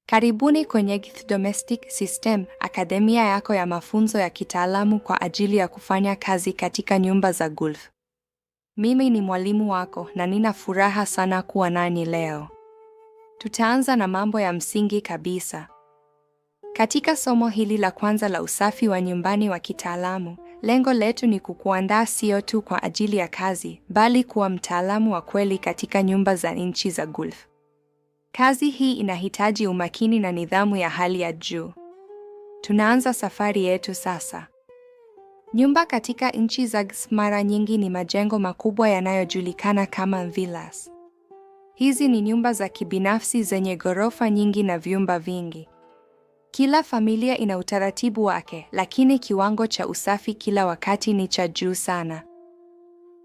Karibuni kwenye Gith Domestic System, akademia yako ya mafunzo ya kitaalamu kwa ajili ya kufanya kazi katika nyumba za Gulf. Mimi ni mwalimu wako na nina furaha sana kuwa nanyi leo. Tutaanza na mambo ya msingi kabisa. Katika somo hili la kwanza la usafi wa nyumbani wa kitaalamu, lengo letu ni kukuandaa sio tu kwa ajili ya kazi, bali kuwa mtaalamu wa kweli katika nyumba za nchi za Gulf. Kazi hii inahitaji umakini na nidhamu ya hali ya juu. Tunaanza safari yetu sasa. Nyumba katika nchi za Gulf mara nyingi ni majengo makubwa yanayojulikana kama villas. Hizi ni nyumba za kibinafsi zenye ghorofa nyingi na vyumba vingi. Kila familia ina utaratibu wake, lakini kiwango cha usafi kila wakati ni cha juu sana.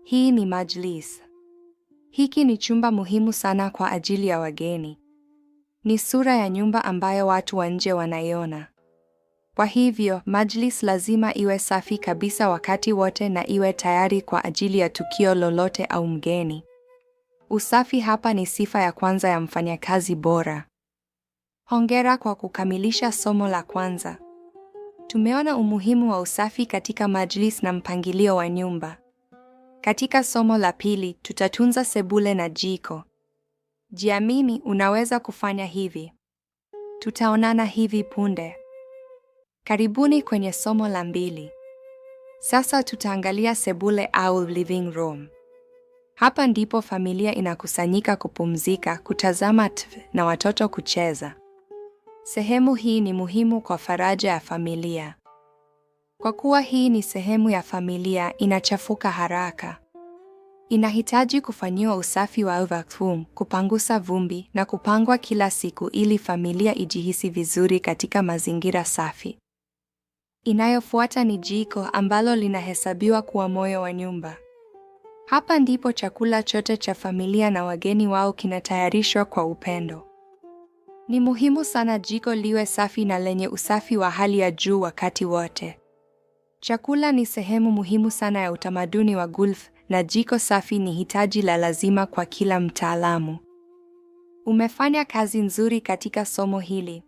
Hii ni majlis. Hiki ni chumba muhimu sana kwa ajili ya wageni. Ni sura ya nyumba ambayo watu wa nje wanaiona. Kwa hivyo, majlis lazima iwe safi kabisa wakati wote na iwe tayari kwa ajili ya tukio lolote au mgeni. Usafi hapa ni sifa ya kwanza ya mfanyakazi bora. Hongera kwa kukamilisha somo la kwanza. Tumeona umuhimu wa usafi katika majlis na mpangilio wa nyumba. Katika somo la pili, tutatunza sebule na jiko. Jiamini, unaweza kufanya hivi. Tutaonana hivi punde. Karibuni kwenye somo la 2. Sasa tutaangalia sebule au living room. Hapa ndipo familia inakusanyika kupumzika, kutazama TV na watoto kucheza. Sehemu hii ni muhimu kwa faraja ya familia. Kwa kuwa hii ni sehemu ya familia, inachafuka haraka. Inahitaji kufanyiwa usafi wa vacuum, kupangusa vumbi na kupangwa kila siku ili familia ijihisi vizuri katika mazingira safi. Inayofuata ni jiko ambalo linahesabiwa kuwa moyo wa nyumba. Hapa ndipo chakula chote cha familia na wageni wao kinatayarishwa kwa upendo. Ni muhimu sana jiko liwe safi na lenye usafi wa hali ya juu wakati wote. Chakula ni sehemu muhimu sana ya utamaduni wa Gulf na jiko safi ni hitaji la lazima kwa kila mtaalamu. Umefanya kazi nzuri katika somo hili.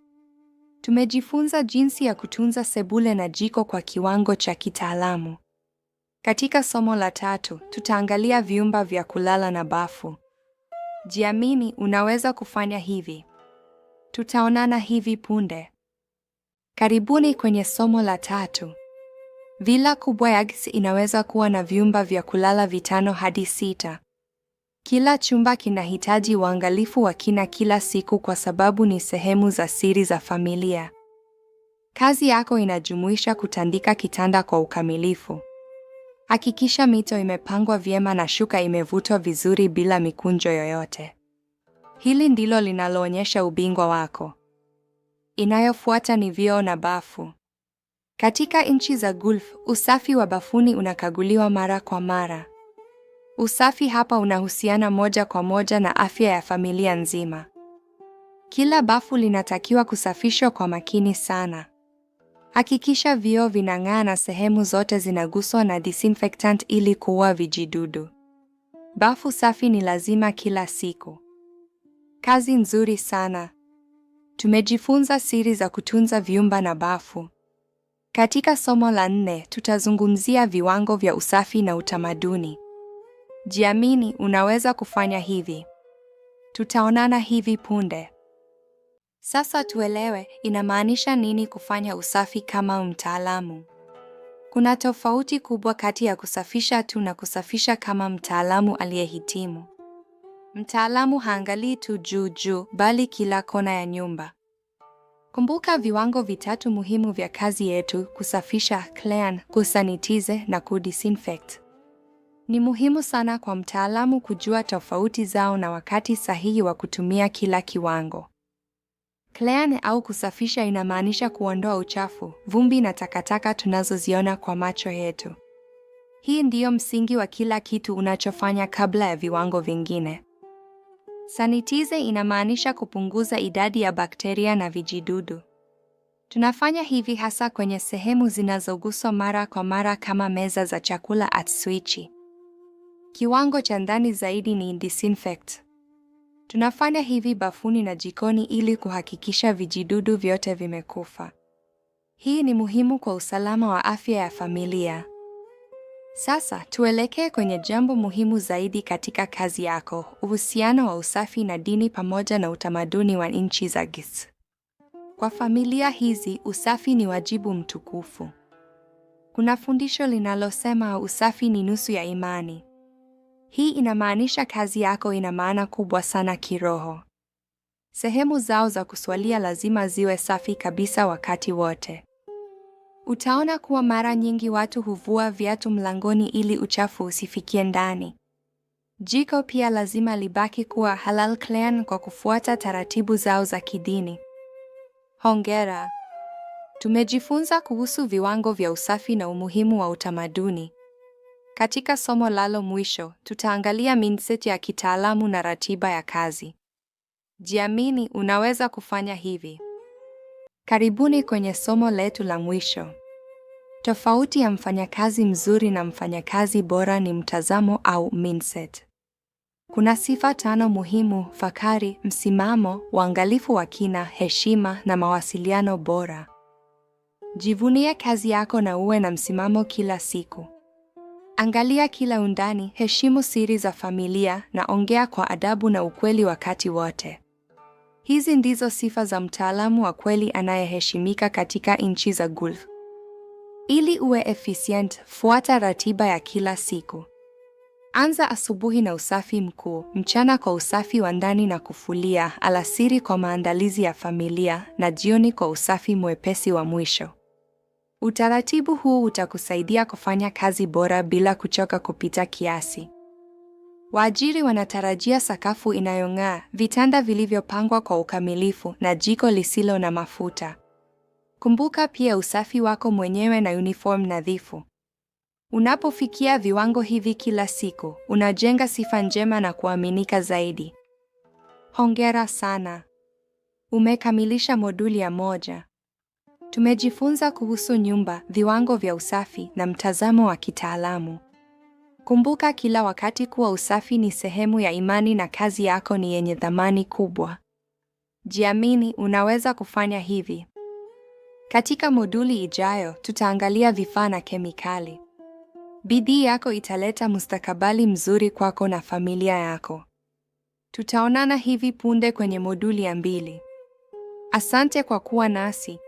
Tumejifunza jinsi ya kutunza sebule na jiko kwa kiwango cha kitaalamu. Katika somo la 3, tutaangalia vyumba vya kulala na bafu. Jiamini, unaweza kufanya hivi. Tutaonana hivi punde. Karibuni kwenye somo la 3. Villa kubwa ya Gulf inaweza kuwa na vyumba vya kulala 5 hadi 6. Kila chumba kinahitaji uangalifu wa kina kila siku kwa sababu ni sehemu za siri za familia. Kazi yako inajumuisha kutandika kitanda kwa ukamilifu. Hakikisha mito imepangwa vyema na shuka imevutwa vizuri bila mikunjo yoyote. Hili ndilo linaloonyesha ubingwa wako. Inayofuata ni vyoo na bafu. Katika nchi za Gulf, usafi wa bafuni unakaguliwa mara kwa mara. Usafi hapa unahusiana moja kwa moja na afya ya familia nzima. Kila bafu linatakiwa kusafishwa kwa makini sana. Hakikisha vioo vinang'aa na sehemu zote zinaguswa na disinfectant ili kuua vijidudu. Bafu safi ni lazima kila siku. Kazi nzuri sana. Tumejifunza siri za kutunza vyumba na bafu. Katika somo la 4, tutazungumzia viwango vya usafi na utamaduni. Jiamini, unaweza kufanya hivi. Tutaonana hivi punde. Sasa tuelewe, inamaanisha nini kufanya usafi kama mtaalamu. Kuna tofauti kubwa kati ya kusafisha tu na kusafisha kama mtaalamu aliyehitimu. Mtaalamu haangalii tu juu, bali kila kona ya nyumba. Kumbuka viwango 3 muhimu vya kazi yetu: kusafisha, clean, kusanitize na kudisinfect. Ni muhimu sana kwa mtaalamu kujua tofauti zao na wakati sahihi wa kutumia kila kiwango. Clean au kusafisha inamaanisha kuondoa uchafu, vumbi na takataka tunazoziona kwa macho yetu. Hii ndiyo msingi wa kila kitu unachofanya kabla ya viwango vingine. Sanitize inamaanisha kupunguza idadi ya bakteria na vijidudu. Tunafanya hivi hasa kwenye sehemu zinazoguswa mara kwa mara kama meza za chakula at swichi. Kiwango cha ndani zaidi ni disinfect. Tunafanya hivi bafuni na jikoni ili kuhakikisha vijidudu vyote vimekufa. Hii ni muhimu kwa usalama wa afya ya familia. Sasa tuelekee kwenye jambo muhimu zaidi katika kazi yako: uhusiano wa usafi na dini pamoja na utamaduni wa nchi za GIS. Kwa familia hizi, usafi ni wajibu mtukufu. Kuna fundisho linalosema usafi ni nusu ya imani. Hii inamaanisha kazi yako ina maana kubwa sana kiroho. Sehemu zao za kuswalia lazima ziwe safi kabisa wakati wote. Utaona kuwa mara nyingi watu huvua viatu mlangoni ili uchafu usifikie ndani. Jiko pia lazima libaki kuwa halal clean kwa kufuata taratibu zao za kidini. Hongera! Tumejifunza kuhusu viwango vya usafi na umuhimu wa utamaduni. Katika somo lalo mwisho, tutaangalia mindset ya kitaalamu na ratiba ya kazi. Jiamini, unaweza kufanya hivi. Karibuni kwenye somo letu la mwisho. Tofauti ya mfanyakazi mzuri na mfanyakazi bora ni mtazamo au mindset. Kuna sifa 5 muhimu: fakari, msimamo, uangalifu wa kina, heshima na mawasiliano bora. Jivunie kazi yako na uwe na msimamo kila siku. Angalia kila undani, heshimu siri za familia na ongea kwa adabu na ukweli wakati wote. Hizi ndizo sifa za mtaalamu wa kweli anayeheshimika katika nchi za Gulf. Ili uwe efficient, fuata ratiba ya kila siku. Anza asubuhi na usafi mkuu, mchana kwa usafi wa ndani na kufulia, alasiri kwa maandalizi ya familia na jioni kwa usafi mwepesi wa mwisho. Utaratibu huu utakusaidia kufanya kazi bora bila kuchoka kupita kiasi. Waajiri wanatarajia sakafu inayong'aa, vitanda vilivyopangwa kwa ukamilifu na jiko lisilo na mafuta. Kumbuka pia usafi wako mwenyewe na uniform nadhifu. Unapofikia viwango hivi kila siku, unajenga sifa njema na kuaminika zaidi. Hongera sana! Umekamilisha moduli ya 1. Tumejifunza kuhusu nyumba, viwango vya usafi na mtazamo wa kitaalamu. Kumbuka kila wakati kuwa usafi ni sehemu ya imani na kazi yako ni yenye thamani kubwa. Jiamini, unaweza kufanya hivi. Katika moduli ijayo, tutaangalia vifaa na kemikali. Bidii yako italeta mustakabali mzuri kwako na familia yako. Tutaonana hivi punde kwenye moduli ya 2. Asante kwa kuwa nasi.